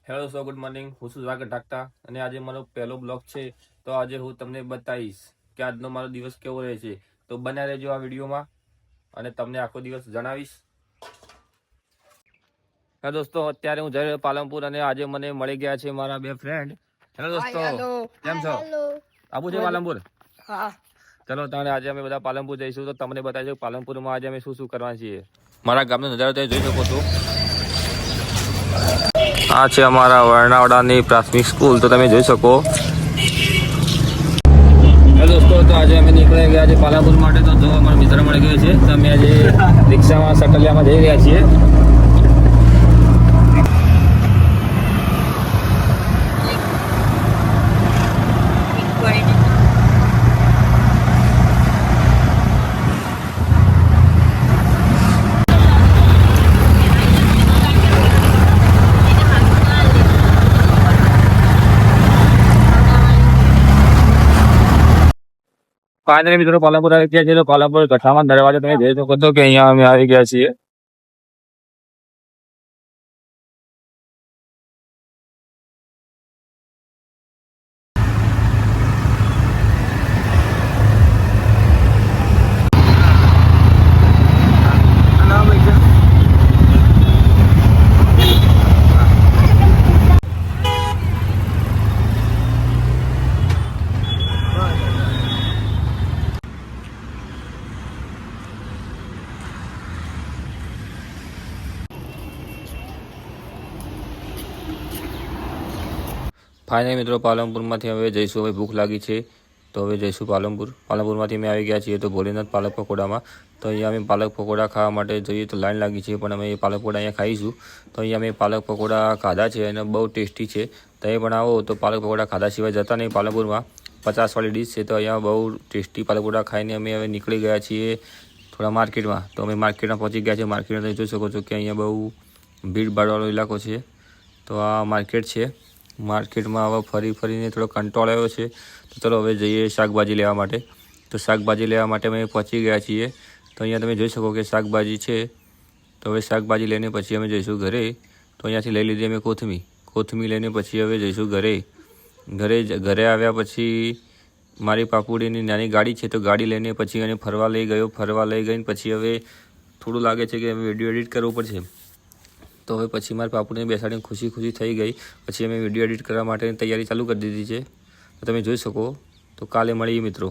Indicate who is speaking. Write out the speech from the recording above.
Speaker 1: Hello સો good morning, હું છું સ્વાગત ઢાકતા અને આજે મારો પહેલો બ્લોગ છે. તો આજે હું તમને બતાવીશ કે આજનો મારો દિવસ કેવો રહે છે. તો બન્યા રહેજો આ વિડીયોમાં અને તમને આખો દિવસ જણાવીશ. હા દોસ્તો, અત્યારે હું જઈ રહ્યો પાલનપુર અને આજે મને મળી ગયા છે મારા બે ફ્રેન્ડ. હેલો દોસ્તો, કેમ છો? આવું છે પાલનપુર?
Speaker 2: હા.
Speaker 1: ચલો તાણે આજે અમે બધા પાલનપુર જઈશું તો તમને બતાવીશું પાલનપુરમાં આજે અમે શું શું કરવાના છીએ. મારા ગામનો નજારો તમે જોઈ શકો છો. આ છે અમારા વર્ણાવાડાની પ્રાથમિક સ્કૂલ, તો તમે જોઈ શકો. દોસ્તો, તો આજે અમે નીકળી ગયા છે પાલનપુર માટે. તો જો અમારો મિત્ર મળી ગયો છે, તો અમે આજે રિક્ષામાં સટલિયામાં જઈ રહ્યા છીએ. ફાઇનલી મિત્રો પાલનપુર આવી ગયા છીએ. તો પાલનપુર ગઠામાં દરવાજો તમે જોઈ શકો છો કે અહીંયા અમે આવી ગયા છીએ. ફાઇનલી મિત્રો પાલનપુરમાંથી હવે જઈશું. હવે ભૂખ લાગી છે તો હવે જઈશું પાલનપુર. પાલનપુરમાંથી અમે આવી ગયા છીએ તો ભોલેનાથ પાલક પકોડામાં. તો અહીંયા અમે પાલક પકોડા ખાવા માટે જોઈએ તો લાઈન લાગી છે, પણ અમે પાલક પકોડા અહીંયા ખાઈશું. તો અહીંયા અમે પાલક પકોડા ખાધા છે અને બહુ ટેસ્ટી છે. તમે પણ આવો તો પાલક પકોડા ખાધા સિવાય જતા નહીં. પાલનપુરમાં 50વાળી ડીશ છે, તો અહીંયા બહુ ટેસ્ટી પાલક પકોડા ખાઈને અમે હવે નીકળી ગયા છીએ થોડા માર્કેટમાં. તો અમે માર્કેટમાં પહોંચી ગયા છીએ. માર્કેટમાં તમે જોઈ શકો છો કે અહીંયા બહુ ભીડભાડવાળો ઇલાકો છે. તો આ માર્કેટ છે. માર્કેટમાં હવે ફરીને થોડો કંટાળો આવ્યો છે. તો ચલો હવે જઈએ શાકભાજી લેવા માટે. તો શાકભાજી લેવા માટે અમે પહોંચી ગયા છીએ. તો અહીંયા તમે જોઈ શકો કે શાકભાજી છે. તો હવે શાકભાજી લઈને પછી અમે જઈશું ઘરે. તો અહીંયાથી લઈ લીધી અમે કોથમીર લઈને પછી હવે જઈશું ઘરે આવ્યા પછી મારી પાપુડીની નાની ગાડી છે, તો ગાડી લઈને પછી એને ફરવા લઈ ગઈને પછી હવે થોડું લાગે છે કે વિડીયો એડિટ કરવું પડશે. તો હવે પછી મારા પાપુને બેસાડીને ખુશી થઈ ગઈ. પછી અમે વિડીયો એડિટ કરવા માટેની તૈયારી ચાલુ કરી દીધી છે. તો તમે જોઈ શકો. તો કાલે મળીએ મિત્રો.